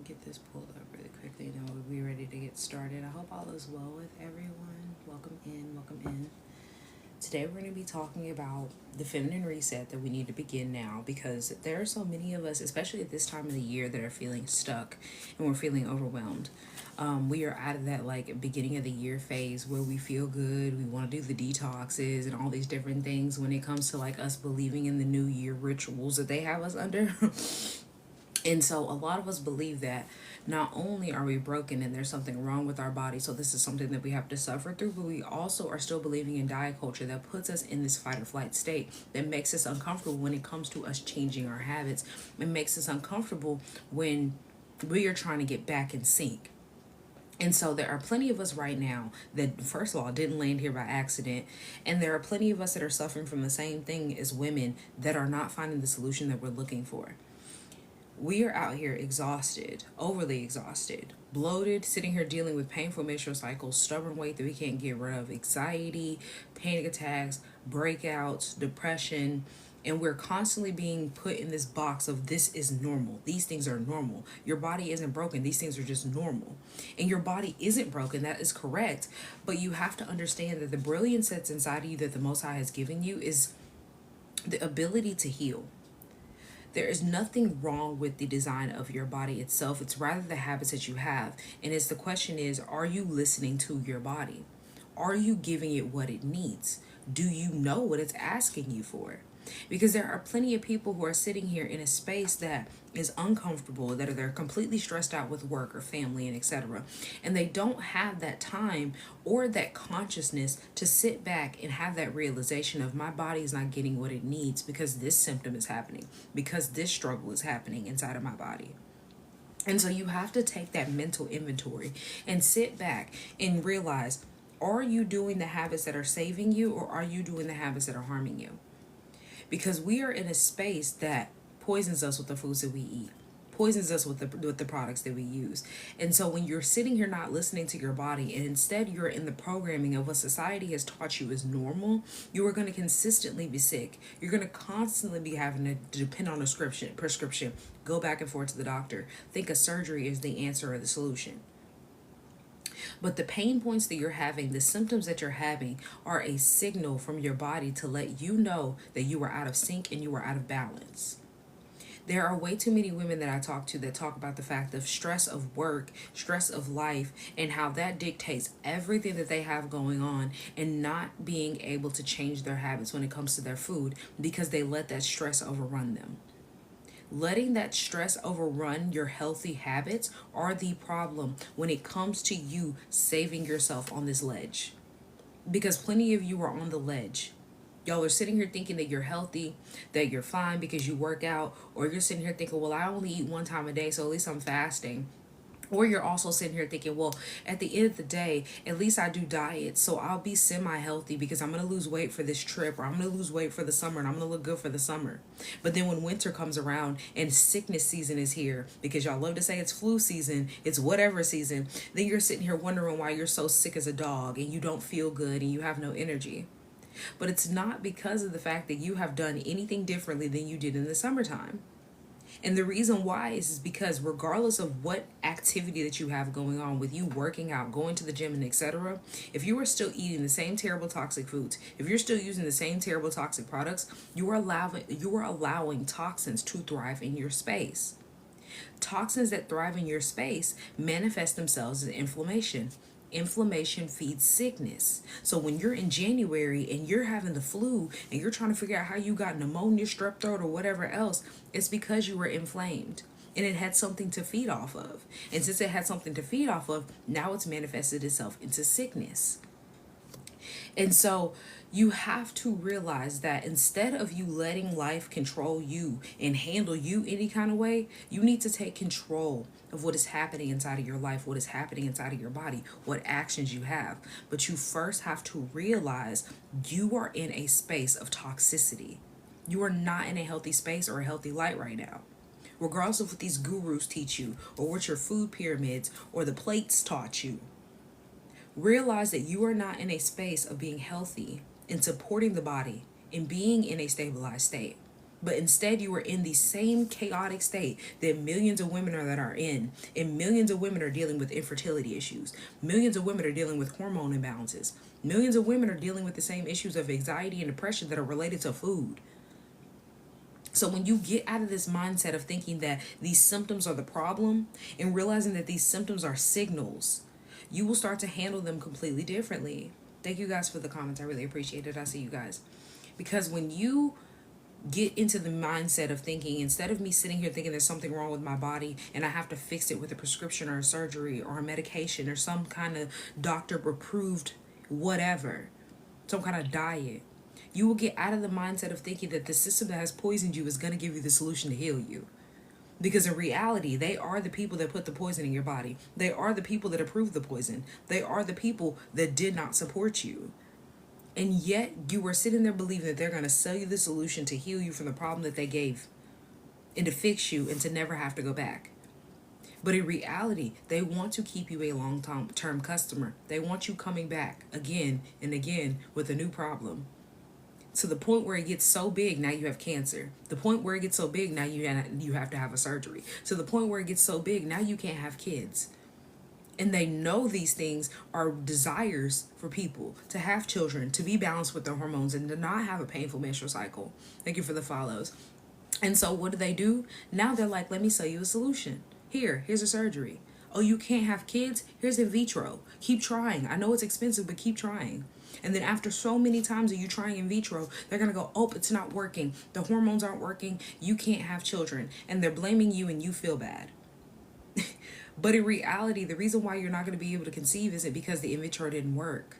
Get this pulled up really quickly. Now we're ready to get started. I hope all is well with everyone. Welcome in, welcome in. Today we're going to be talking about the feminine reset that we need to begin now because there are so many of us, especially at this time of the year, that are feeling stuck and we're feeling overwhelmed. We are out of that like beginning of the year phase where we feel good, we want to do the detoxes and all these different things when it comes to like us believing in the new year rituals that they have us under. And so a lot of us believe that not only are we broken and there's something wrong with our body, so this is something that we have to suffer through, but we also are still believing in diet culture that puts us in this fight or flight state that makes us uncomfortable when it comes to us changing our habits. It makes us uncomfortable when we are trying to get back in sync. And so there are plenty of us right now that, first of all, didn't land here by accident. And there are plenty of us that are suffering from the same thing as women that are not finding the solution that we're looking for. We are out here exhausted, overly exhausted, bloated, sitting here dealing with painful menstrual cycles, stubborn weight that we can't get rid of, anxiety, panic attacks, breakouts, depression, and we're constantly being put in this box of this is normal. These things are normal. Your body isn't broken. These things are just normal. And your body isn't broken. That is correct. But you have to understand that the brilliance that's inside of you that the Most High has given you is the ability to heal. There is nothing wrong with the design of your body itself. It's rather the habits that you have. And the question is, are you listening to your body? Are you giving it what it needs? Do you know what it's asking you for? Because there are plenty of people who are sitting here in a space that is uncomfortable, that they're completely stressed out with work or family and etc. And they don't have that time or that consciousness to sit back and have that realization of my body is not getting what it needs because this symptom is happening, because this struggle is happening inside of my body. And so you have to take that mental inventory and sit back and realize, are you doing the habits that are saving you or are you doing the habits that are harming you? Because we are in a space that poisons us with the foods that we eat, poisons us with the products that we use. And so when you're sitting here not listening to your body and instead you're in the programming of what society has taught you is normal, you are going to consistently be sick. You're going to constantly be having to depend on a prescription, go back and forth to the doctor, think a surgery is the answer or the solution. But the pain points that you're having, the symptoms that you're having, are a signal from your body to let you know that you are out of sync and you are out of balance. There are way too many women that I talk to that talk about the fact of stress of work, stress of life, and how that dictates everything that they have going on and not being able to change their habits when it comes to their food because they let that stress overrun them. Letting that stress overrun your healthy habits are the problem when it comes to you saving yourself on this ledge. Because plenty of you are on the ledge. Y'all are sitting here thinking that you're healthy, that you're fine because you work out, or you're sitting here thinking, well, I only eat one time a day, so at least I'm fasting. Or you're also sitting here thinking, well, at the end of the day, at least I do diet, so I'll be semi-healthy because I'm going to lose weight for this trip, or I'm going to lose weight for the summer, and I'm going to look good for the summer. But then when winter comes around and sickness season is here, because y'all love to say it's flu season, it's whatever season, then you're sitting here wondering why you're so sick as a dog, and you don't feel good, and you have no energy. But it's not because of the fact that you have done anything differently than you did in the summertime. And the reason why is because regardless of what activity that you have going on with you working out, going to the gym and etc., if you are still eating the same terrible toxic foods, if you're still using the same terrible toxic products, you are allowing toxins to thrive in your space. Toxins that thrive in your space manifest themselves as inflammation. Inflammation feeds sickness. So when you're in January and you're having the flu and you're trying to figure out how you got pneumonia, strep throat, or whatever else, it's because you were inflamed and it had something to feed off of. And since it had something to feed off of, now it's manifested itself into sickness. And so you have to realize that instead of you letting life control you and handle you any kind of way, you need to take control of what is happening inside of your life, what is happening inside of your body, what actions you have. But you first have to realize you are in a space of toxicity. You are not in a healthy space or a healthy light right now. Regardless of what these gurus teach you or what your food pyramids or the plates taught you, realize that you are not in a space of being healthy and supporting the body and being in a stabilized state. But instead, you are in the same chaotic state that millions of women are in. And millions of women are dealing with infertility issues. Millions of women are dealing with hormone imbalances. Millions of women are dealing with the same issues of anxiety and depression that are related to food. So when you get out of this mindset of thinking that these symptoms are the problem and realizing that these symptoms are signals, you will start to handle them completely differently. Thank you guys for the comments. I really appreciate it. I see you guys. Because when you get into the mindset of thinking, instead of me sitting here thinking there's something wrong with my body and I have to fix it with a prescription or a surgery or a medication or some kind of doctor approved whatever, some kind of diet, you will get out of the mindset of thinking that the system that has poisoned you is going to give you the solution to heal you. Because in reality, they are the people that put the poison in your body. They are the people that approved the poison. They are the people that did not support you. And yet you are sitting there believing that they're going to sell you the solution to heal you from the problem that they gave and to fix you and to never have to go back. But in reality, they want to keep you a long-term customer. They want you coming back again and again with a new problem. To the point where it gets so big, now you have cancer. The point where it gets so big, now you have to have a surgery. To the point where it gets so big, now you can't have kids. And they know these things are desires for people to have children, to be balanced with their hormones, and to not have a painful menstrual cycle. Thank you for the follows. And so what do? Now they're like, let me sell you a solution. Here's a surgery. Oh, you can't have kids? Here's in vitro. Keep trying. I know it's expensive, but keep trying. And then after so many times of you trying in vitro, they're going to go, oh, it's not working. The hormones aren't working. You can't have children. And they're blaming you and you feel bad. But in reality, the reason why you're not going to be able to conceive isn't because the in vitro didn't work.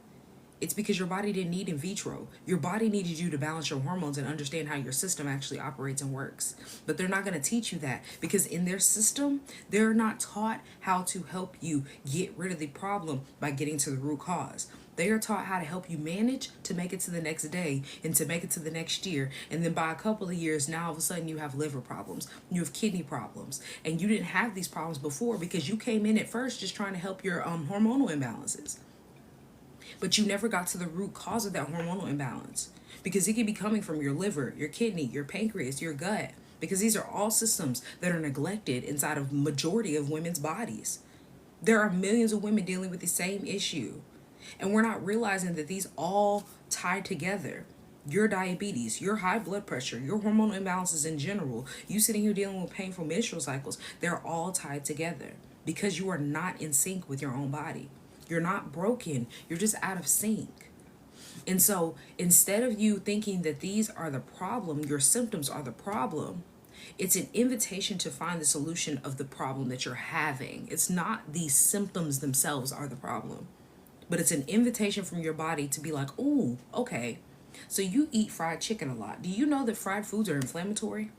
It's because your body didn't need in vitro. Your body needed you to balance your hormones and understand how your system actually operates and works. But they're not going to teach you that because in their system, they're not taught how to help you get rid of the problem by getting to the root cause. They are taught how to help you manage to make it to the next day and to make it to the next year. And then by a couple of years, now all of a sudden you have liver problems, you have kidney problems, and you didn't have these problems before because you came in at first just trying to help your hormonal imbalances. But you never got to the root cause of that hormonal imbalance because it could be coming from your liver, your kidney, your pancreas, your gut, because these are all systems that are neglected inside of majority of women's bodies. There are millions of women dealing with the same issue. And we're not realizing that these all tie together. Your diabetes, your high blood pressure, your hormonal imbalances in general, you sitting here dealing with painful menstrual cycles, they're all tied together because you are not in sync with your own body. You're not broken. You're just out of sync. And so instead of you thinking that these are the problem, your symptoms are the problem, it's an invitation to find the solution of the problem that you're having. It's not these symptoms themselves are the problem. But it's an invitation from your body to be like, ooh, okay, so you eat fried chicken a lot. Do you know that fried foods are inflammatory?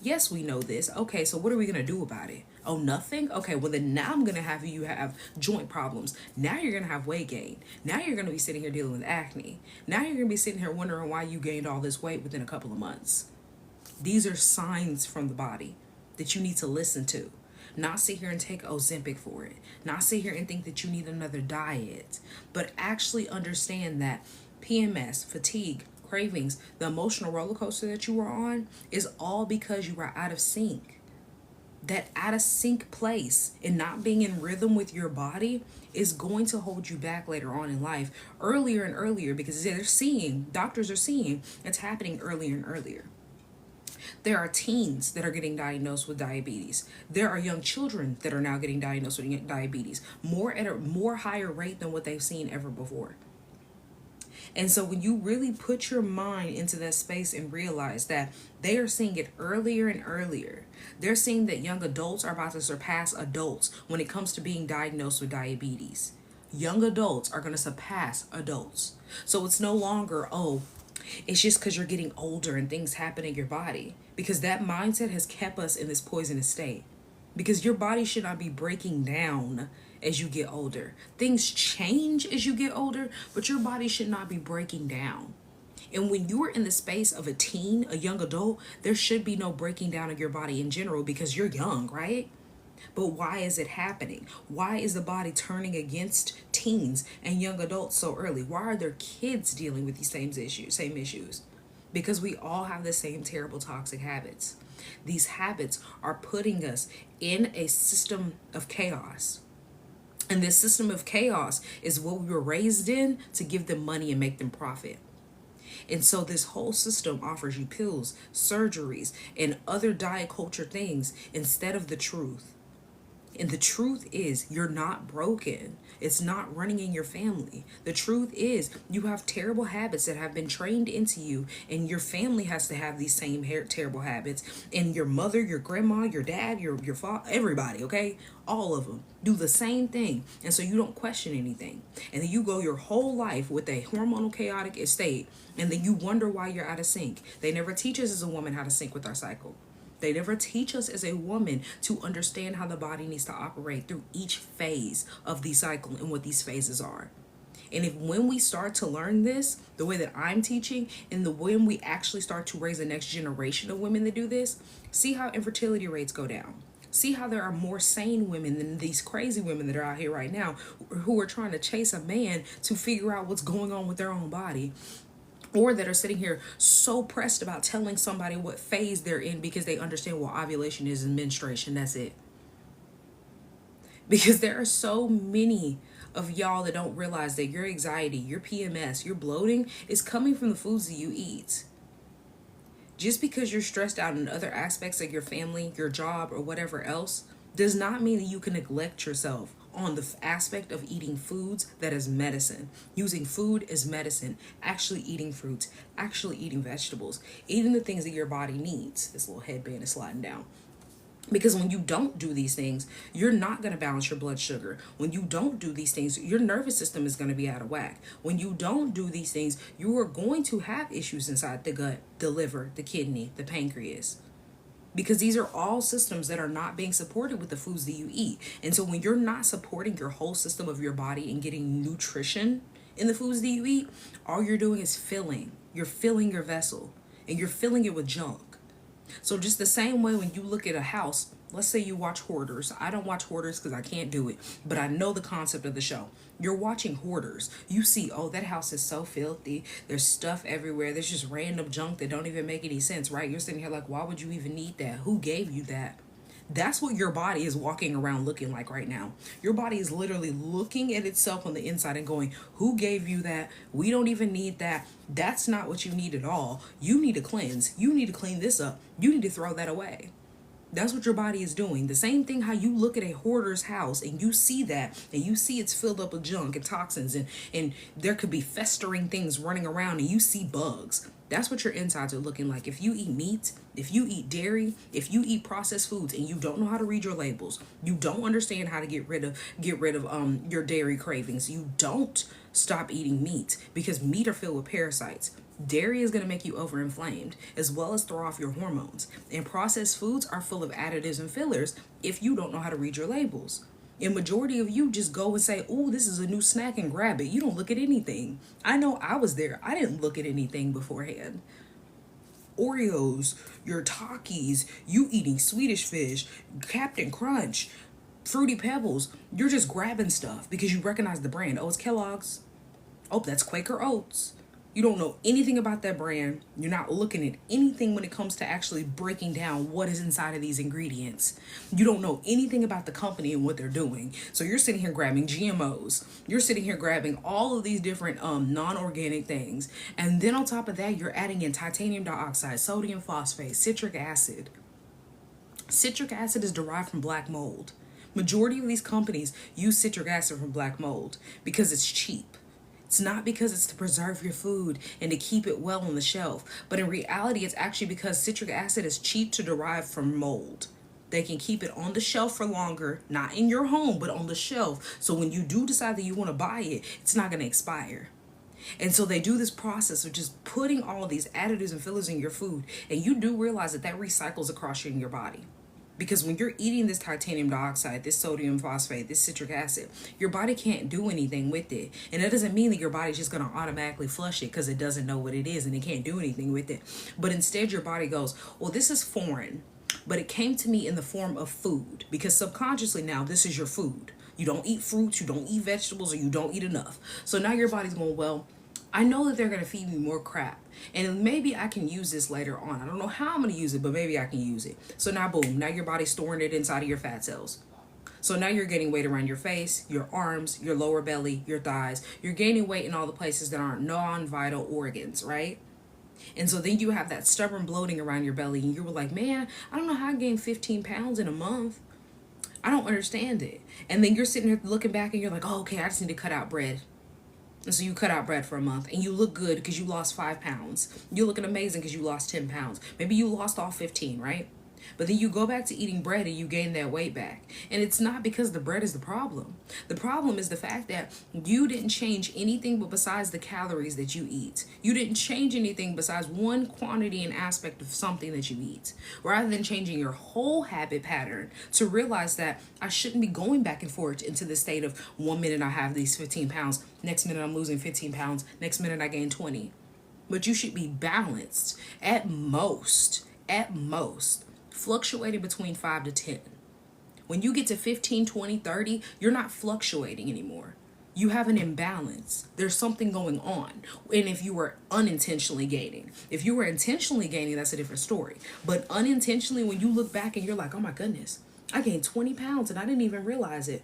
Yes, we know this. Okay, so what are we going to do about it? Oh, nothing? Okay, well then now I'm going to have you have joint problems. Now you're going to have weight gain. Now you're going to be sitting here dealing with acne. Now you're going to be sitting here wondering why you gained all this weight within a couple of months. These are signs from the body that you need to listen to. Not sit here and take Ozempic for it. Not sit here and think that you need another diet. But actually understand that PMS, fatigue, cravings, the emotional roller coaster that you are on is all because you are out of sync. That out of sync place and not being in rhythm with your body is going to hold you back later on in life, earlier and earlier, because doctors are seeing it's happening earlier and earlier. There are teens that are getting diagnosed with diabetes. There are young children that are now getting diagnosed with diabetes, at a more higher rate than what they've seen ever before. And so when you really put your mind into that space and realize that they are seeing it earlier and earlier, they're seeing that young adults are about to surpass adults when it comes to being diagnosed with diabetes. Young adults are going to surpass adults. So it's no longer, oh, it's just because you're getting older and things happen in your body. Because that mindset has kept us in this poisonous state. Because your body should not be breaking down as you get older. Things change as you get older, but your body should not be breaking down. And when you're in the space of a teen, a young adult, there should be no breaking down of your body in general because you're young, right? But why is it happening? Why is the body turning against teens and young adults so early? Why are their kids dealing with these same issues? because we all have the same terrible toxic habits. These habits are putting us in a system of chaos. And this system of chaos is what we were raised in to give them money and make them profit. And so this whole system offers you pills, surgeries, and other diet culture things instead of the truth. And the truth is, you're not broken. It's not running in your family. The truth is, you have terrible habits that have been trained into you, and your family has to have these same terrible habits. And your mother, your grandma, your dad, your father, everybody, okay? All of them do the same thing. And so you don't question anything. And then you go your whole life with a hormonal chaotic state, and then you wonder why you're out of sync. They never teach us as a woman how to sync with our cycle. They never teach us as a woman to understand how the body needs to operate through each phase of the cycle and what these phases are. And if when we start to learn this, the way that I'm teaching, and the when we actually start to raise the next generation of women that do this, see how infertility rates go down. See how there are more sane women than these crazy women that are out here right now who are trying to chase a man to figure out what's going on with their own body. Or that are sitting here so pressed about telling somebody what phase they're in because they understand what ovulation is and menstruation. That's it. Because there are so many of y'all that don't realize that your anxiety, your PMS, your bloating is coming from the foods that you eat. Just because you're stressed out in other aspects of your family, your job, or whatever else, does not mean that you can neglect yourself on the aspect of eating foods that is medicine, using food as medicine, actually eating fruits, actually eating vegetables, eating the things that your body needs. This little headband is sliding down. Because when you don't do these things, you're not going to balance your blood sugar. When you don't do these things, your nervous system is going to be out of whack. When you don't do these things, you are going to have issues inside the gut, the liver, the kidney, the pancreas. Because these are all systems that are not being supported with the foods that you eat. And so when you're not supporting your whole system of your body and getting nutrition in the foods that you eat, all you're doing is filling. You're filling your vessel, and you're filling it with junk. So just the same way when you look at a house, let's say you watch Hoarders. I don't watch Hoarders because I can't do it, but I know the concept of the show. You're watching Hoarders. You see, oh, that house is so filthy. There's stuff everywhere. There's just random junk that don't even make any sense, right? You're sitting here like, why would you even need that? Who gave you that? That's what your body is walking around looking like right now. Your body is literally looking at itself on the inside and going, who gave you that? We don't even need that. That's not what you need at all. You need to cleanse. You need to clean this up. You need to throw that away. That's what your body is doing. The same thing how you look at a hoarder's house and you see that and you see it's filled up with junk and toxins and there could be festering things running around and you see bugs. That's what your insides are looking like. If you eat meat, if you eat dairy, if you eat processed foods and you don't know how to read your labels, you don't understand how to get rid of your dairy cravings, you don't stop eating meat because meat are filled with parasites. Dairy is going to make you overinflamed as well as throw off your hormones. And processed foods are full of additives and fillers if you don't know how to read your labels. And majority of you just go and say, oh, this is a new snack and grab it. You don't look at anything. I know I was there. I didn't look at anything beforehand. Oreos, your Takis, you eating Swedish fish, Captain Crunch, Fruity Pebbles. You're just grabbing stuff because you recognize the brand. Oh, it's Kellogg's. Oh, that's Quaker Oats. You don't know anything about that brand. You're not looking at anything when it comes to actually breaking down what is inside of these ingredients. You don't know anything about the company and what they're doing. So you're sitting here grabbing GMOs. You're sitting here grabbing all of these different non-organic things. And then on top of that, you're adding in titanium dioxide, sodium phosphate, citric acid. Citric acid is derived from black mold. Majority of these companies use citric acid from black mold because it's cheap. It's not because it's to preserve your food and to keep it well on the shelf, but in reality, it's actually because citric acid is cheap to derive from mold. They can keep it on the shelf for longer, not in your home, but on the shelf. So when you do decide that you want to buy it, it's not going to expire. And so they do this process of just putting all of these additives and fillers in your food. And you do realize that that recycles across in your body. Because when you're eating this titanium dioxide, this sodium phosphate, this citric acid, your body can't do anything with it. And that doesn't mean that your body's just going to automatically flush it because it doesn't know what it is and it can't do anything with it. But instead, your body goes, well, this is foreign, but it came to me in the form of food because subconsciously now this is your food. You don't eat fruits, you don't eat vegetables, or you don't eat enough. So now your body's going, well, I know that they're going to feed me more crap. And maybe I can use this later on. I don't know how I'm going to use it, but maybe I can use it. So now, boom, now your body's storing it inside of your fat cells. So now you're gaining weight around your face, your arms, your lower belly, your thighs. You're gaining weight in all the places that aren't non-vital organs, right? And so then you have that stubborn bloating around your belly, and you were like, man, I don't know how I gained 15 pounds in a month. I don't understand it. And then you're sitting here looking back and you're like, oh, okay, I just need to cut out bread. And so you cut out bread for a month and you look good because you lost 5 pounds. You're looking amazing because you lost 10 pounds. Maybe you lost all 15, right? But then you go back to eating bread and you gain that weight back. And it's not because the bread is the problem. The problem is the fact that you didn't change anything but besides the calories that you eat. You didn't change anything besides one quantity and aspect of something that you eat. Rather than changing your whole habit pattern to realize that I shouldn't be going back and forth into the state of 1 minute I have these 15 pounds, next minute I'm losing 15 pounds, next minute I gain 20. But you should be balanced at most, fluctuating between 5 to 10. When you get to 15, 20, 30, you're not fluctuating anymore. You have an imbalance. There's something going on. And if you were unintentionally gaining, if you were intentionally gaining, that's a different story. But unintentionally, when you look back and you're like, oh my goodness, I gained 20 pounds and I didn't even realize it.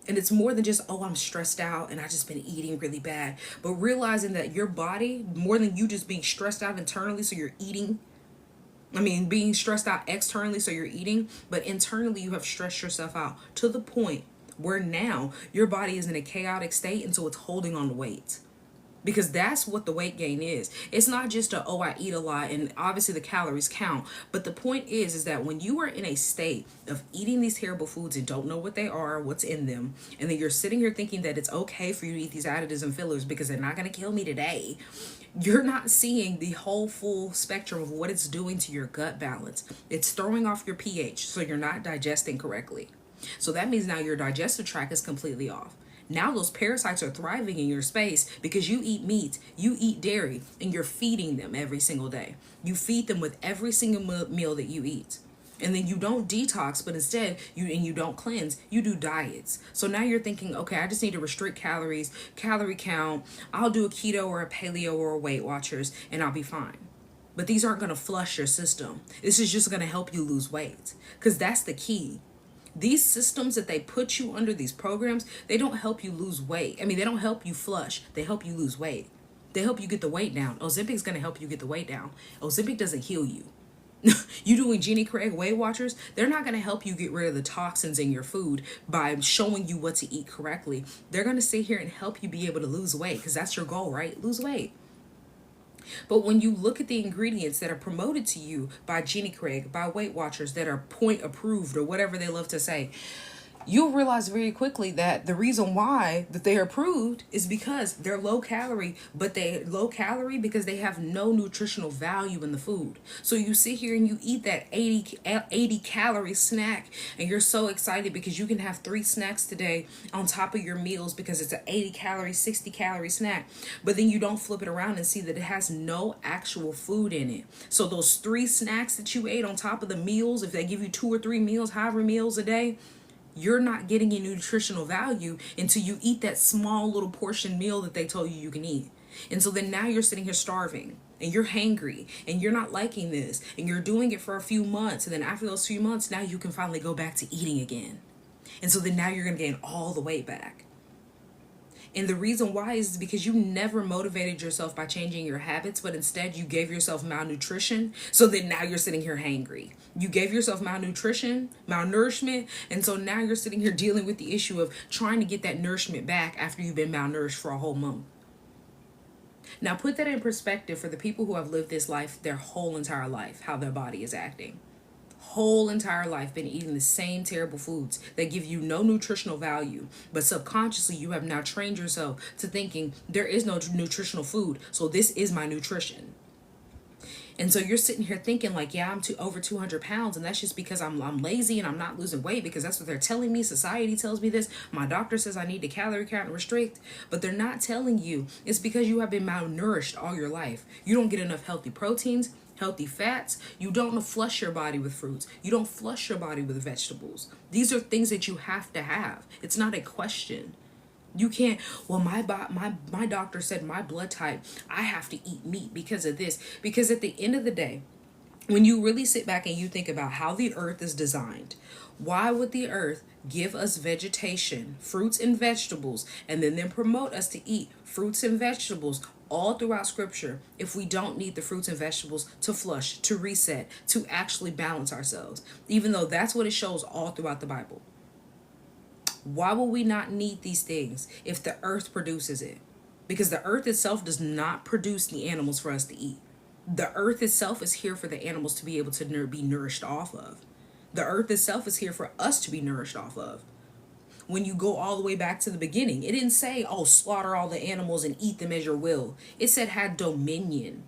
And it's more than just, oh, I'm stressed out and I just been eating really bad. But realizing that your body, more than you just being stressed out internally, so you're eating, being stressed out externally, so you're eating, but internally you have stressed yourself out to the point where now your body is in a chaotic state, and so it's holding on to weight. Because that's what the weight gain is. It's not just I eat a lot, and obviously the calories count. But the point is that when you are in a state of eating these terrible foods and don't know what they are, what's in them, and then you're sitting here thinking that it's okay for you to eat these additives and fillers because they're not going to kill me today, you're not seeing the whole full spectrum of what it's doing to your gut balance. It's throwing off your pH, so you're not digesting correctly. So that means now your digestive tract is completely off. Now those parasites are thriving in your space because you eat meat, you eat dairy, and you're feeding them every single day. You feed them with every single meal that you eat. And then you don't detox, but instead you don't cleanse, you do diets. So now you're thinking, okay, I just need to restrict calories, calorie count. I'll do a keto or a paleo or a Weight Watchers and I'll be fine. But these aren't going to flush your system. This is just going to help you lose weight, because that's the key. These systems that they put you under, these programs, they don't help you lose weight. They don't help you flush. They help you lose weight. They help you get the weight down. Ozempic's going to help you get the weight down. Ozempic doesn't heal you. You doing Jenny Craig Weight Watchers, they're not going to help you get rid of the toxins in your food by showing you what to eat correctly. They're going to sit here and help you be able to lose weight, because that's your goal, right? Lose weight. But when you look at the ingredients that are promoted to you by Jenny Craig, by Weight Watchers that are point approved or whatever they love to say, you'll realize very quickly that the reason why that they're approved is because they're low calorie, but they're low calorie because they have no nutritional value in the food. So you sit here and you eat that 80 calorie snack, and you're so excited because you can have 3 snacks today on top of your meals because it's an 80 calorie, 60 calorie snack. But then you don't flip it around and see that it has no actual food in it. So those 3 snacks that you ate on top of the meals, if they give you 2 or 3 meals, however meals a day, you're not getting any nutritional value until you eat that small little portion meal that they told you can eat. And so then now you're sitting here starving and you're hangry and you're not liking this and you're doing it for a few months. And then after those few months, now you can finally go back to eating again. And so then now you're going to gain all the weight back. And the reason why is because you never motivated yourself by changing your habits, but instead you gave yourself malnutrition. So then now you're sitting here hangry. You gave yourself malnutrition, malnourishment. And so now you're sitting here dealing with the issue of trying to get that nourishment back after you've been malnourished for a whole month. Now put that in perspective for the people who have lived this life their whole entire life, how their body is acting. Whole entire life been eating the same terrible foods that give you no nutritional value, but subconsciously you have now trained yourself to thinking there is no nutritional food, so this is my nutrition. And so you're sitting here thinking like, yeah, I'm over 200 pounds, and that's just because I'm lazy and I'm not losing weight because that's what they're telling me. Society tells me this. My doctor says I need to calorie count and restrict, but they're not telling you it's because you have been malnourished all your life. You don't get enough healthy proteins, healthy fats. You don't flush your body with fruits. You don't flush your body with vegetables. These are things that you have to have. It's not a question. You can't, well, my doctor said my blood type, I have to eat meat because of this. Because at the end of the day, when you really sit back and you think about how the earth is designed, why would the earth give us vegetation, fruits and vegetables, and then promote us to eat fruits and vegetables all throughout scripture if we don't need the fruits and vegetables to flush, to reset, to actually balance ourselves, even though that's what it shows all throughout the Bible? Why will we not need these things if the earth produces it? Because the earth itself does not produce the animals for us to eat. The earth itself is here for the animals to be able to be nourished off of. The earth itself is here for us to be nourished off of. When you go all the way back to the beginning, it didn't say, oh, slaughter all the animals and eat them as your will. It said had dominion.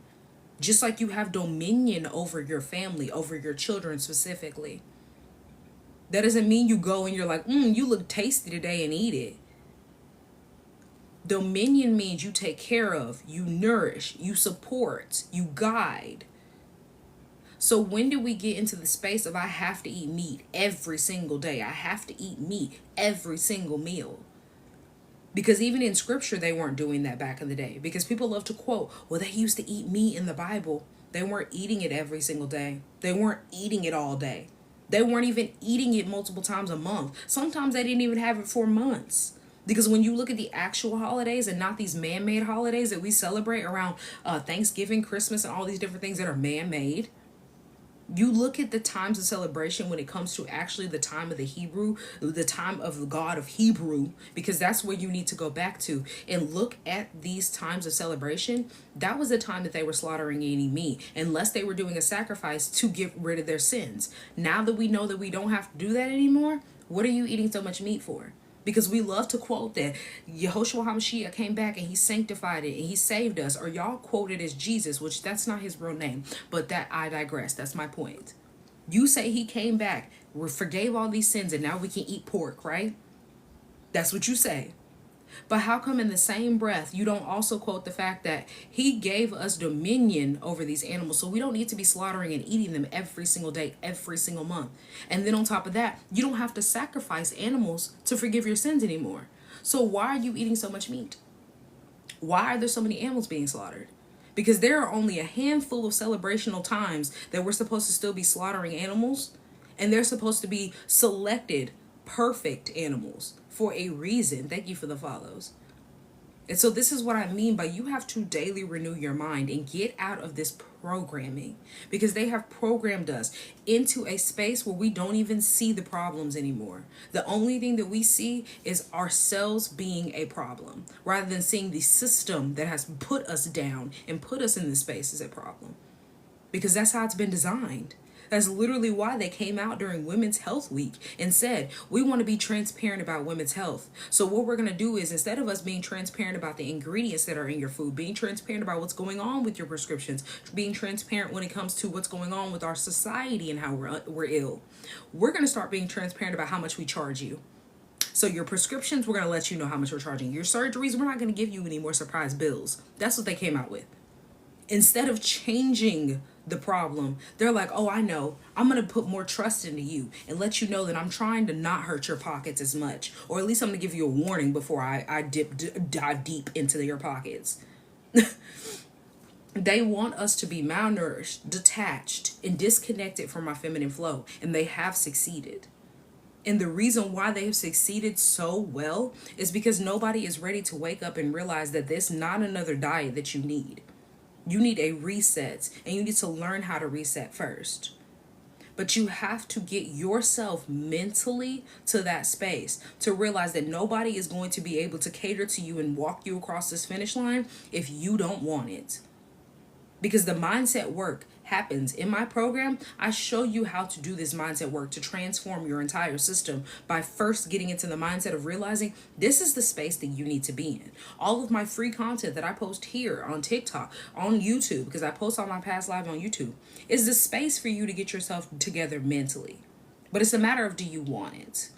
Just like you have dominion over your family, over your children specifically. That doesn't mean you go and you're like, you look tasty today and eat it. Dominion means you take care of, you nourish, you support, you guide. So when do we get into the space of I have to eat meat every single day? I have to eat meat every single meal. Because even in scripture, they weren't doing that back in the day. Because people love to quote, well, they used to eat meat in the Bible. They weren't eating it every single day. They weren't eating it all day. They weren't even eating it multiple times a month. Sometimes they didn't even have it for months. Because when you look at the actual holidays and not these man-made holidays that we celebrate around Thanksgiving, Christmas, and all these different things that are man-made, you look at the times of celebration when it comes to actually the time of the Hebrew, the time of the God of Hebrew, because that's where you need to go back to and look at these times of celebration. That was the time that they were slaughtering any meat, unless they were doing a sacrifice to get rid of their sins. Now that we know that we don't have to do that anymore, what are you eating so much meat for? Because we love to quote that Yehoshua HaMashiach came back and he sanctified it and he saved us. Or y'all quote it as Jesus, which that's not his real name. But that I digress. That's my point. You say he came back, forgave all these sins, and now we can eat pork, right? That's what you say. But how come in the same breath you don't also quote the fact that he gave us dominion over these animals, so we don't need to be slaughtering and eating them every single day, every single month. And then on top of that, you don't have to sacrifice animals to forgive your sins anymore. So why are you eating so much meat? Why are there so many animals being slaughtered? Because there are only a handful of celebrational times that we're supposed to still be slaughtering animals, and they're supposed to be selected perfect animals for a reason. Thank you for the follows. And so this is what I mean by you have to daily renew your mind and get out of this programming, because they have programmed us into a space where we don't even see the problems anymore. The only thing that we see is ourselves being a problem, rather than seeing the system that has put us down and put us in this space as a problem, because that's how it's been designed. That's literally why they came out during Women's Health Week and said, we want to be transparent about women's health. So what we're going to do is, instead of us being transparent about the ingredients that are in your food, being transparent about what's going on with your prescriptions, being transparent when it comes to what's going on with our society and how we're ill, we're going to start being transparent about how much we charge you. So your prescriptions, we're going to let you know how much we're charging. Your surgeries, we're not going to give you any more surprise bills. That's what they came out with. Instead of changing the problem, they're like, oh, I know, I'm going to put more trust into you and let you know that I'm trying to not hurt your pockets as much, or at least I'm going to give you a warning before I dive deep into your pockets. They want us to be malnourished, detached, and disconnected from our feminine flow, and they have succeeded. And the reason why they have succeeded so well is because nobody is ready to wake up and realize that there's not another diet that you need. You need a reset, and you need to learn how to reset first. But you have to get yourself mentally to that space to realize that nobody is going to be able to cater to you and walk you across this finish line if you don't want it. Because the mindset work happens in my program. I show you how to do this mindset work to transform your entire system by first getting into the mindset of realizing this is the space that you need to be in. All of my free content that I post here on TikTok, on YouTube, because I post all my past live on YouTube, is the space for you to get yourself together mentally. But it's a matter of, do you want it?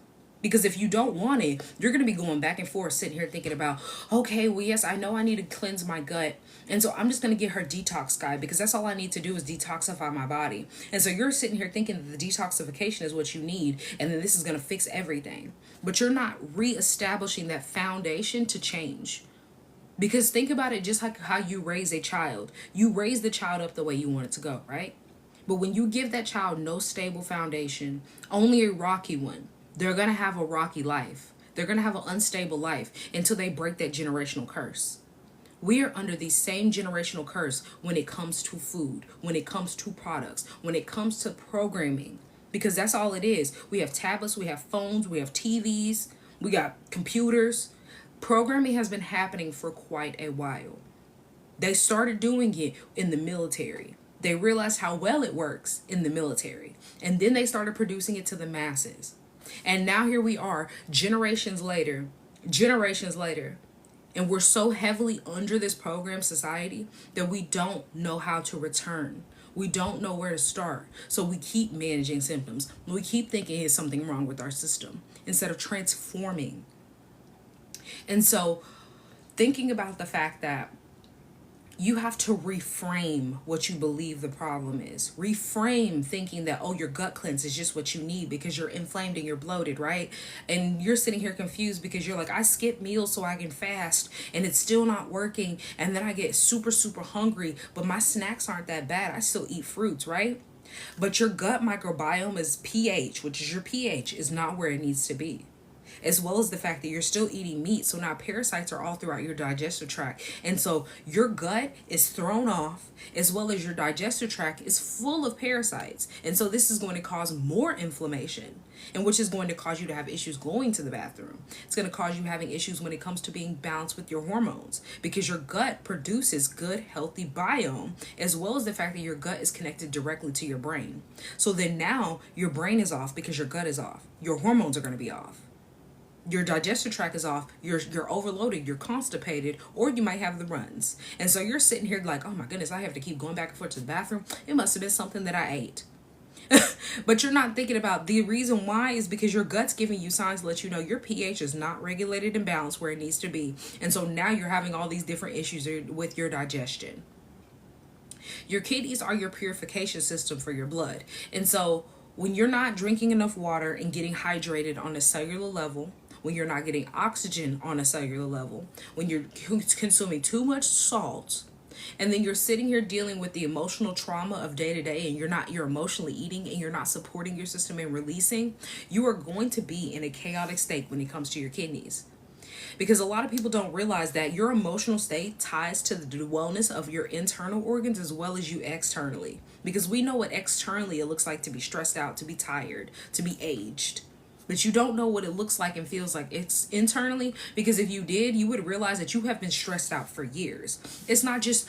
Because if you don't want it, you're going to be going back and forth, sitting here thinking about, okay, well, yes, I know I need to cleanse my gut. And so I'm just going to get her detox guide because that's all I need to do is detoxify my body. And so you're sitting here thinking that the detoxification is what you need. And then this is going to fix everything. But you're not reestablishing that foundation to change. Because think about it just like how you raise a child. You raise the child up the way you want it to go, right? But when you give that child no stable foundation, only a rocky one, they're going to have a rocky life. They're going to have an unstable life until they break that generational curse. We are under the same generational curse when it comes to food, when it comes to products, when it comes to programming. Because that's all it is. We have tablets, we have phones, we have TVs, we got computers. Programming has been happening for quite a while. They started doing it in the military. They realized how well it works in the military. And then they started producing it to the masses. And now here we are, generations later, and we're so heavily under this program society that we don't know how to return. We don't know where to start. So we keep managing symptoms. We keep thinking there's something wrong with our system instead of transforming. And so thinking about the fact that you have to reframe what you believe the problem is. Reframe thinking that, oh, your gut cleanse is just what you need because you're inflamed and you're bloated, right? And you're sitting here confused because you're like, I skip meals so I can fast and it's still not working. And then I get super, super hungry, but my snacks aren't that bad. I still eat fruits, right? But your gut microbiome is pH, which is your pH, is not where it needs to be. As well as the fact that you're still eating meat. So now parasites are all throughout your digestive tract. And so your gut is thrown off, as well as your digestive tract is full of parasites. And so this is going to cause more inflammation, and which is going to cause you to have issues going to the bathroom. It's going to cause you having issues when it comes to being balanced with your hormones, because your gut produces good, healthy biome, as well as the fact that your gut is connected directly to your brain. So then now your brain is off because your gut is off. Your hormones are going to be off. Your digestive tract is off, you're overloaded, you're constipated, or you might have the runs. And so you're sitting here like, oh my goodness, I have to keep going back and forth to the bathroom. It must have been something that I ate. But you're not thinking about the reason why is because your gut's giving you signs to let you know your pH is not regulated and balanced where it needs to be. And so now you're having all these different issues with your digestion. Your kidneys are your purification system for your blood. And so when you're not drinking enough water and getting hydrated on a cellular level, when you're not getting oxygen on a cellular level, when you're consuming too much salt, and then you're sitting here dealing with the emotional trauma of day to day, and you're emotionally eating and you're not supporting your system and releasing, you are going to be in a chaotic state when it comes to your kidneys. Because a lot of people don't realize that your emotional state ties to the wellness of your internal organs as well as you externally. Because we know what externally it looks like to be stressed out, to be tired, to be aged. But you don't know what it looks like and feels like it's internally, because if you did, you would realize that you have been stressed out for years. It's not just,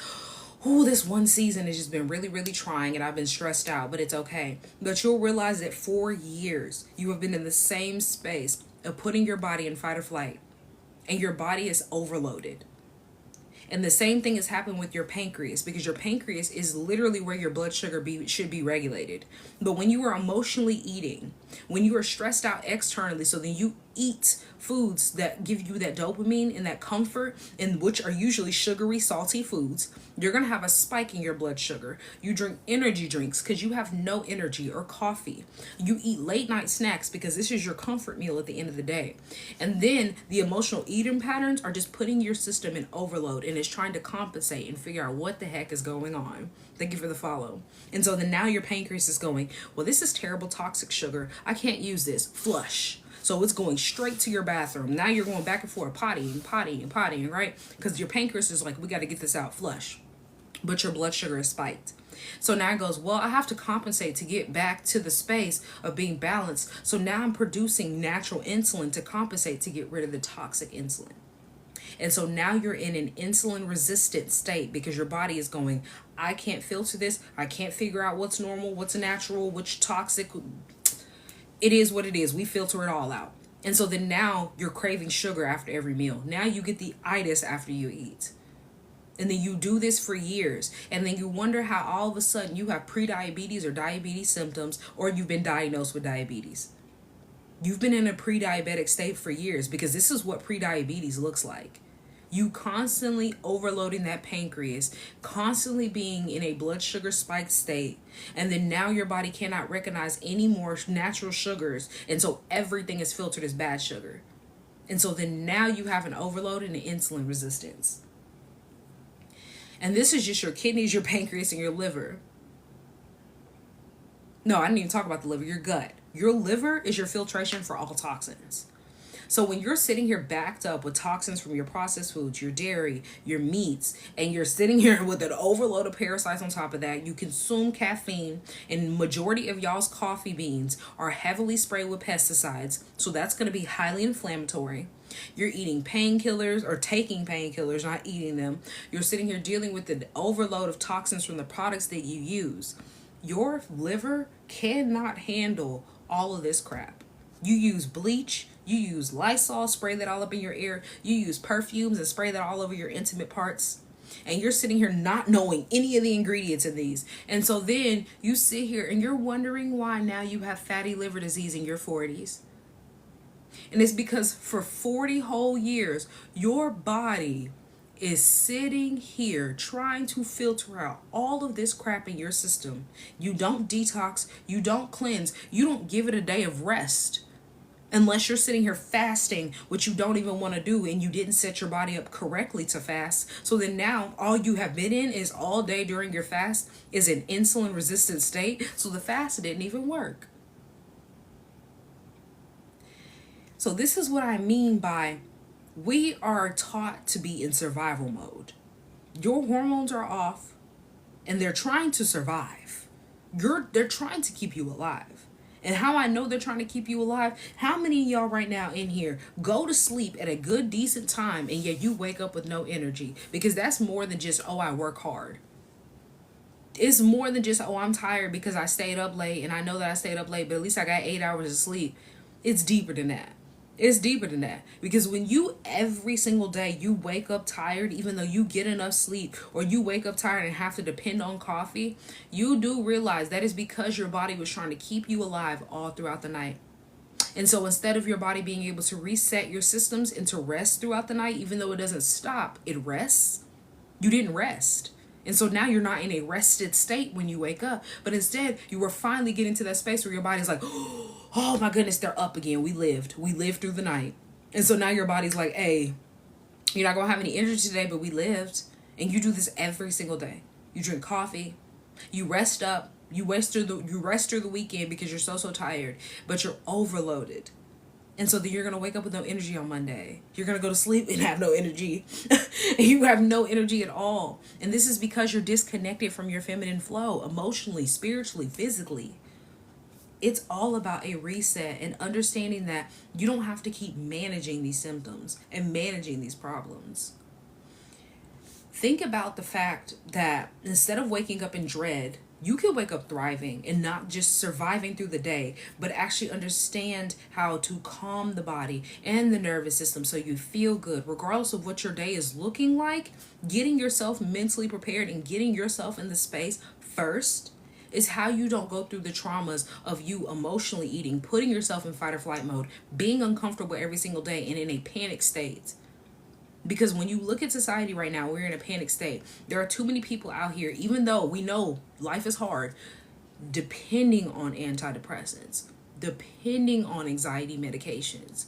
oh, this one season has just been really, really trying and I've been stressed out, but it's okay. But you'll realize that for years, you have been in the same space of putting your body in fight or flight, and your body is overloaded. And the same thing has happened with your pancreas, because your pancreas is literally where your blood sugar should be regulated. But when you are emotionally eating, when you are stressed out externally, so then you eat foods that give you that dopamine and that comfort, and which are usually sugary, salty foods, you're going to have a spike in your blood sugar. You drink energy drinks because you have no energy, or coffee. You eat late night snacks because this is your comfort meal at the end of the day. And then the emotional eating patterns are just putting your system in overload, and it's trying to compensate and figure out what the heck is going on. Thank you for the follow. And so then now your pancreas is going, well, this is terrible toxic sugar. I can't use this. Flush. So it's going straight to your bathroom. Now you're going back and forth, pottying, right? Because your pancreas is like, we got to get this out, flush. But your blood sugar is spiked. So now it goes, well, I have to compensate to get back to the space of being balanced. So now I'm producing natural insulin to compensate to get rid of the toxic insulin. And so now you're in an insulin resistant state because your body is going, I can't filter this. I can't figure out what's normal, what's natural, which toxic. It is what it is. We filter it all out. And so then now you're craving sugar after every meal. Now you get the itis after you eat. And then you do this for years. And then you wonder how all of a sudden you have prediabetes or diabetes symptoms, or you've been diagnosed with diabetes. You've been in a pre-diabetic state for years, because this is what pre-diabetes looks like. You constantly overloading that pancreas, constantly being in a blood sugar spike state, and then now your body cannot recognize any more natural sugars, and so everything is filtered as bad sugar. And so then now you have an overload and an insulin resistance. And this is just your kidneys, your pancreas, and your liver. No, I didn't even talk about the liver, your gut. Your liver is your filtration for all toxins. So when you're sitting here backed up with toxins from your processed foods, your dairy, your meats, and you're sitting here with an overload of parasites on top of that, you consume caffeine, and majority of y'all's coffee beans are heavily sprayed with pesticides. So that's going to be highly inflammatory. You're eating painkillers, or taking painkillers, not eating them. You're sitting here dealing with the overload of toxins from the products that you use. Your liver cannot handle all of this crap. You use bleach, you use Lysol, spray that all up in your ear. You use perfumes and spray that all over your intimate parts. And you're sitting here not knowing any of the ingredients in these. And so then you sit here and you're wondering why now you have fatty liver disease in your 40s. And it's because for 40 whole years, your body is sitting here trying to filter out all of this crap in your system. You don't detox, you don't cleanse, you don't give it a day of rest. Unless you're sitting here fasting, which you don't even want to do, and you didn't set your body up correctly to fast. So then now all you have been in is all day during your fast is an insulin resistant state. So the fast didn't even work. So this is what I mean by we are taught to be in survival mode. Your hormones are off and they're trying to survive. They're trying to keep you alive. And how I know they're trying to keep you alive, how many of y'all right now in here go to sleep at a good, decent time, and yet you wake up with no energy? Because that's more than just, oh, I work hard. It's more than just, oh, I'm tired because I stayed up late, and I know that I stayed up late, but at least I got 8 hours of sleep. It's deeper than that. It's deeper than that. Because when you, every single day, you wake up tired, even though you get enough sleep, or you wake up tired and have to depend on coffee, you do realize that is because your body was trying to keep you alive all throughout the night. And so instead of your body being able to reset your systems into rest throughout the night, even though it doesn't stop, it rests, you didn't rest. And so now you're not in a rested state when you wake up, but instead you were finally getting to that space where your body's like, oh my goodness, they're up again. We lived through the night. And so now your body's like, hey, you're not going to have any energy today, but we lived. And you do this every single day. You drink coffee, you rest up, you rest through the weekend because you're so tired, but you're overloaded. And so then you're going to wake up with no energy on Monday. You're going to go to sleep and have no energy. And you have no energy at all. And this is because you're disconnected from your feminine flow, emotionally, spiritually, physically. It's all about a reset and understanding that you don't have to keep managing these symptoms and managing these problems. Think about the fact that instead of waking up in dread, you could wake up thriving and not just surviving through the day, but actually understand how to calm the body and the nervous system so you feel good, regardless of what your day is looking like. Getting yourself mentally prepared and getting yourself in the space first is how you don't go through the traumas of you emotionally eating, putting yourself in fight or flight mode, being uncomfortable every single day and in a panic state. Because when you look at society right now, we're in a panic state. There are too many people out here, even though we know life is hard, depending on antidepressants, depending on anxiety medications,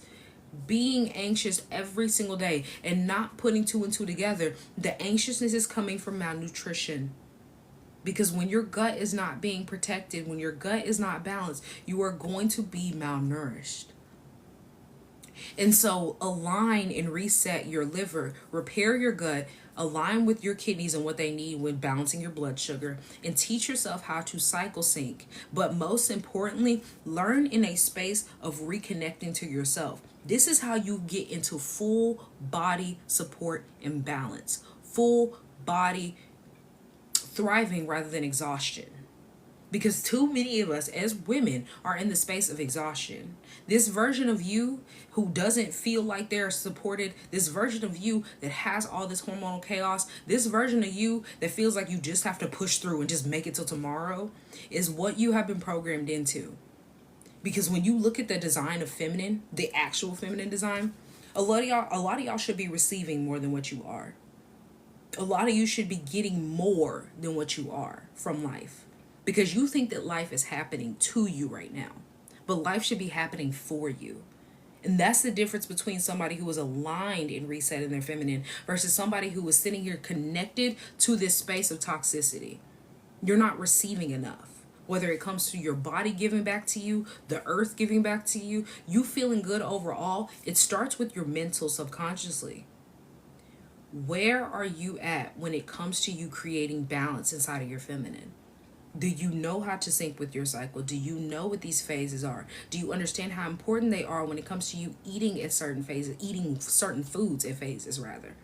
being anxious every single day and not putting two and two together. The anxiousness is coming from malnutrition. Because when your gut is not being protected, when your gut is not balanced, you are going to be malnourished. And so align and reset your liver, repair your gut, align with your kidneys and what they need when balancing your blood sugar, and teach yourself how to cycle sync. But most importantly, learn in a space of reconnecting to yourself. This is how you get into full body support and balance, full body thriving rather than exhaustion. Because too many of us as women are in the space of exhaustion. This version of you who doesn't feel like they're supported, this version of you that has all this hormonal chaos, this version of you that feels like you just have to push through and just make it till tomorrow is what you have been programmed into. Because when you look at the design of feminine, the actual feminine design, a lot of y'all should be receiving more than what you are. A lot of you should be getting more than what you are from life. Because you think that life is happening to you right now. But life should be happening for you. And that's the difference between somebody who is aligned in reset in their feminine versus somebody who is sitting here connected to this space of toxicity. You're not receiving enough. Whether it comes to your body giving back to you, the earth giving back to you, you feeling good overall, it starts with your mental subconsciously. Where are you at when it comes to you creating balance inside of your feminine? Do you know how to sync with your cycle? Do you know what these phases are? Do you understand how important they are when it comes to you eating at certain phases, eating certain foods at phases rather?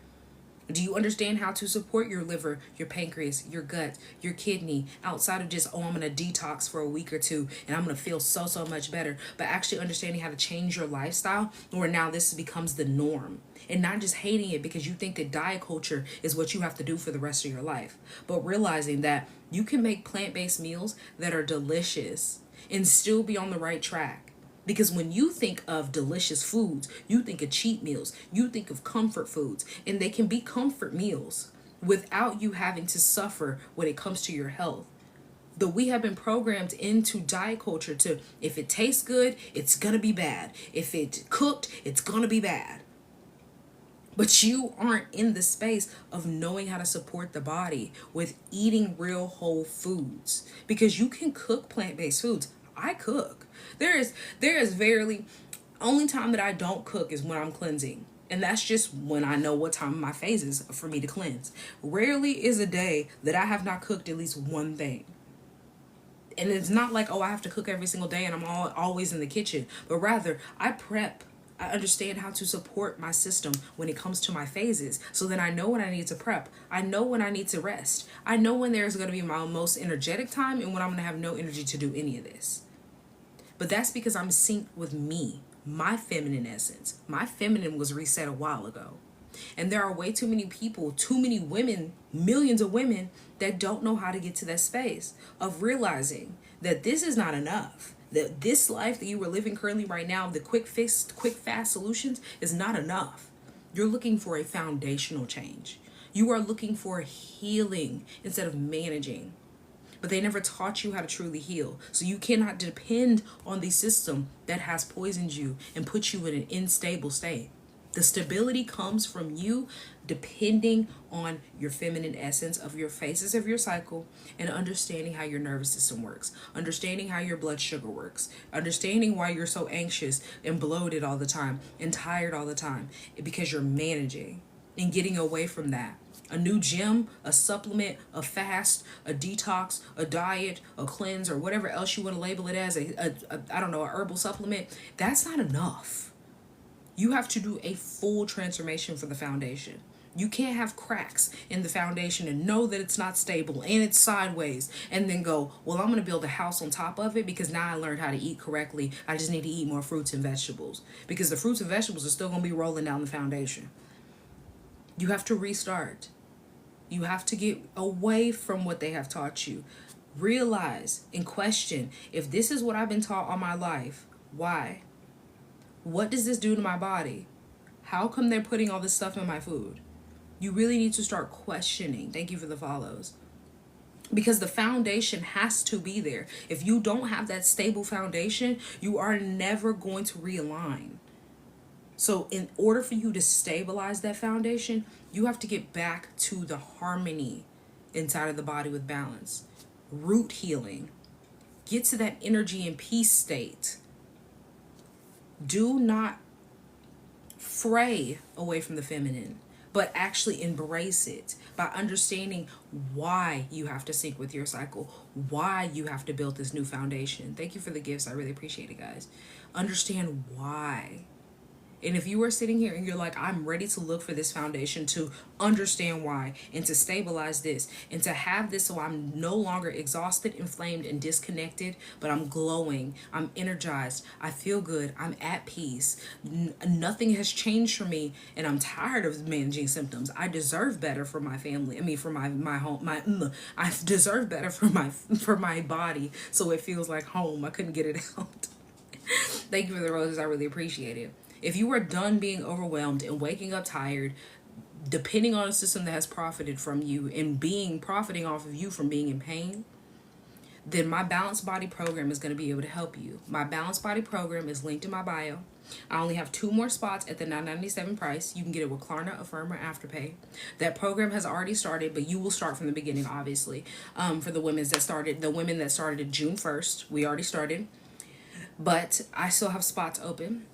Do you understand how to support your liver, your pancreas, your gut, your kidney outside of just, oh, I'm going to detox for a week or two and I'm going to feel so much better, but actually understanding how to change your lifestyle where now this becomes the norm and not just hating it because you think that diet culture is what you have to do for the rest of your life, but realizing that you can make plant-based meals that are delicious and still be on the right track. Because when you think of delicious foods, you think of cheat meals, you think of comfort foods, and they can be comfort meals without you having to suffer when it comes to your health. Though we have been programmed into diet culture to, if it tastes good, it's going to be bad. If it's cooked, it's going to be bad. But you aren't in the space of knowing how to support the body with eating real whole foods. Because you can cook plant-based foods. I cook. There is verily only time that I don't cook is when I'm cleansing. And that's just when I know what time of my phase is for me to cleanse. Rarely is a day that I have not cooked at least one thing. And it's not like, oh, I have to cook every single day and I'm always in the kitchen. But rather, I prep. I understand how to support my system when it comes to my phases. So then I know when I need to prep. I know when I need to rest. I know when there's going to be my most energetic time and when I'm going to have no energy to do any of this. But that's because I'm synced with me, my feminine essence. My feminine was reset a while ago. And there are way too many people, too many women, millions of women that don't know how to get to that space of realizing that this is not enough. That this life that you are living currently right now, the quick fast solutions is not enough. You're looking for a foundational change. You are looking for healing instead of managing. But they never taught you how to truly heal. So you cannot depend on the system that has poisoned you and put you in an unstable state. The stability comes from you depending on your feminine essence of your phases of your cycle and understanding how your nervous system works, understanding how your blood sugar works, understanding why you're so anxious and bloated all the time and tired all the time because you're managing and getting away from that. A new gym, a supplement, a fast, a detox, a diet, a cleanse, or whatever else you want to label it as, I don't know, a herbal supplement, that's not enough. You have to do a full transformation for the foundation. You can't have cracks in the foundation and know that it's not stable and it's sideways and then go, well, I'm going to build a house on top of it because now I learned how to eat correctly. I just need to eat more fruits and vegetables because the fruits and vegetables are still going to be rolling down the foundation. You have to restart. You have to get away from what they have taught you. Realize and question, if this is what I've been taught all my life, why? What does this do to my body? How come they're putting all this stuff in my food? You really need to start questioning. Thank you for the follows. Because the foundation has to be there. If you don't have that stable foundation, you are never going to realign. So in order for you to stabilize that foundation, you have to get back to the harmony inside of the body with balance. Root healing. Get to that energy and peace state. Do not fray away from the feminine, but actually embrace it by understanding why you have to sync with your cycle, why you have to build this new foundation. Thank you for the gifts. I really appreciate it, guys. Understand why. And if you are sitting here and you're like, I'm ready to look for this foundation to understand why and to stabilize this and to have this so I'm no longer exhausted, inflamed, and disconnected, but I'm glowing, I'm energized, I feel good, I'm at peace. Nothing has changed for me and I'm tired of managing symptoms. I deserve better for my family. I mean, for my home, I deserve better for my body so it feels like home. I couldn't get it out. Thank you for the roses. I really appreciate it. If you are done being overwhelmed and waking up tired, depending on a system that has profited from you and profiting off of you from being in pain, then my Balanced Body program is going to be able to help you. My Balanced Body program is linked in my bio. I only have 2 more spots at the $9.97 price. You can get it with Klarna, Affirm, or Afterpay. That program has already started, but you will start from the beginning, obviously. For the women that started June 1st, we already started. But I still have spots open.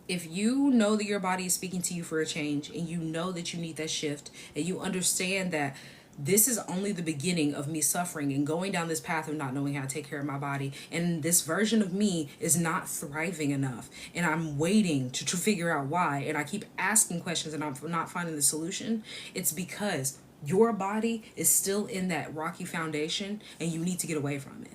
If you know that your body is speaking to you for a change, and you know that you need that shift, and you understand that this is only the beginning of me suffering and going down this path of not knowing how to take care of my body, and this version of me is not thriving enough, and I'm waiting to figure out why, and I keep asking questions and I'm not finding the solution, it's because your body is still in that rocky foundation and you need to get away from it.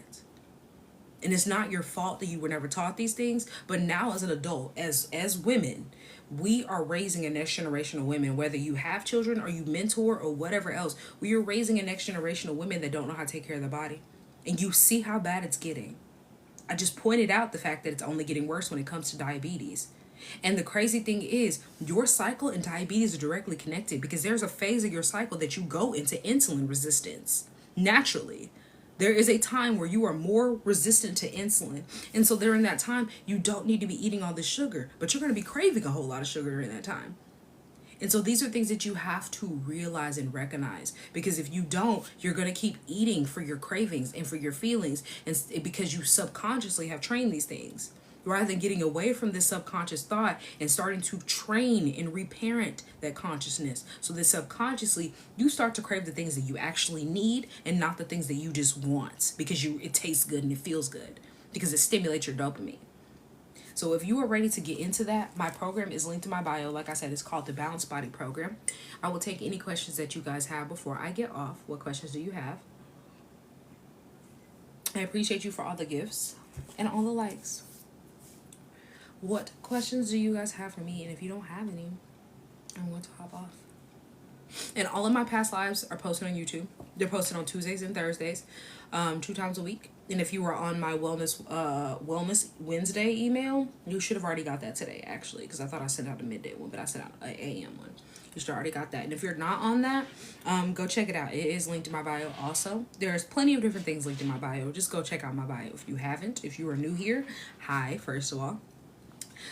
And it's not your fault that you were never taught these things, but now as an adult, as women, we are raising a next generation of women, whether you have children or you mentor or whatever else. We are raising a next generation of women that don't know how to take care of their body. And you see how bad it's getting. I just pointed out the fact that it's only getting worse when it comes to diabetes. And the crazy thing is, your cycle and diabetes are directly connected, because there's a phase of your cycle that you go into insulin resistance naturally. There is a time where you are more resistant to insulin. And so during that time, you don't need to be eating all this sugar, but you're going to be craving a whole lot of sugar during that time. And so these are things that you have to realize and recognize, because if you don't, you're going to keep eating for your cravings and for your feelings, and because you subconsciously have trained these things. Rather than getting away from this subconscious thought and starting to train and reparent that consciousness, so that subconsciously you start to crave the things that you actually need and not the things that you just want because it tastes good and it feels good, because it stimulates your dopamine. So if you are ready to get into that, my program is linked to my bio. Like I said, it's called the Balanced Body Program. I will take any questions that you guys have before I get off. What questions do you have? I appreciate you for all the gifts and all the likes. What questions do you guys have for me? And if you don't have any, I'm going to hop off. And all of my past lives are posted on YouTube. They're posted on Tuesdays and Thursdays, 2 times a week. And if you were on my Wellness Wednesday email, you should have already got that today, actually, because I thought I sent out a midday one, but I sent out an AM one. You should have already got that. And if you're not on that, go check it out. It is linked in my bio also. There's plenty of different things linked in my bio. Just go check out my bio if you haven't. If you are new here, hi, first of all.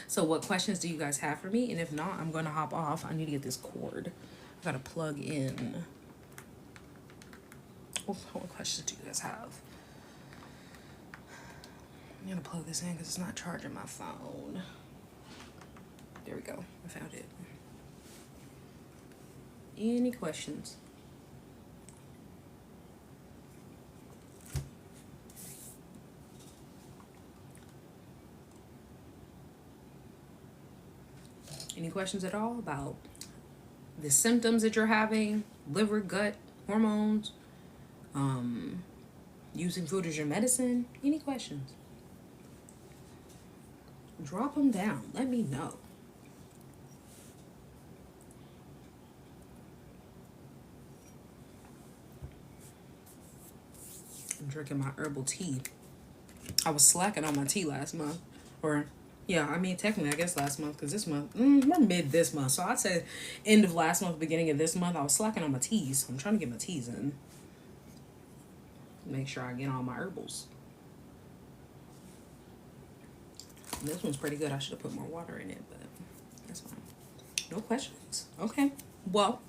So what questions do you guys have for me? And if not, I'm going to hop off. I need to get this cord. I got to plug in. What questions do you guys have? I'm going to plug this in because it's not charging my phone. There we go. I found it. Any questions? Any questions at all about the symptoms that you're having, liver, gut, hormones, using food as your medicine? Any questions? Drop them down. Let me know. I'm drinking my herbal tea. I was slacking on my tea last month, technically, I guess last month, because this month, we're mid this month. So I'd say end of last month, beginning of this month, I was slacking on my teas. I'm trying to get my teas in. Make sure I get all my herbals. This one's pretty good. I should have put more water in it, but that's fine. No questions? Okay. Well,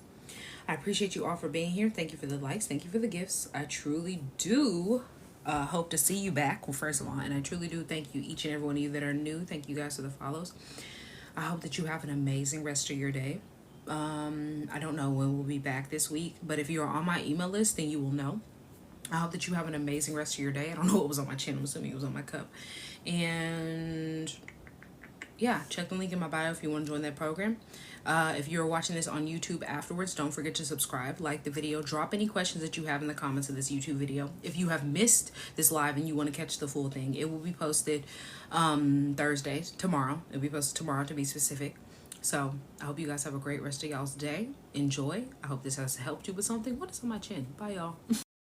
I appreciate you all for being here. Thank you for the likes. Thank you for the gifts. I truly do hope to see you back. Well, first of all, and I truly do thank you, each and every one of you that are new. Thank you guys for the follows. I hope that you have an amazing rest of your day. I don't know when we'll be back this week, but if you are on my email list, then you will know. I hope that you have an amazing rest of your day. I don't know what was on my chin. I'm assuming it was on my cup. And yeah, check the link in my bio if you want to join that program. If you're watching this on YouTube afterwards, don't forget to subscribe, like the video, drop any questions that you have in the comments of this YouTube video. If you have missed this live and you want to catch the full thing, it will be posted Thursday, tomorrow. It'll be posted tomorrow, to be specific. So I hope you guys have a great rest of y'all's day. Enjoy. I hope this has helped you with something. What is on my chin? Bye, y'all.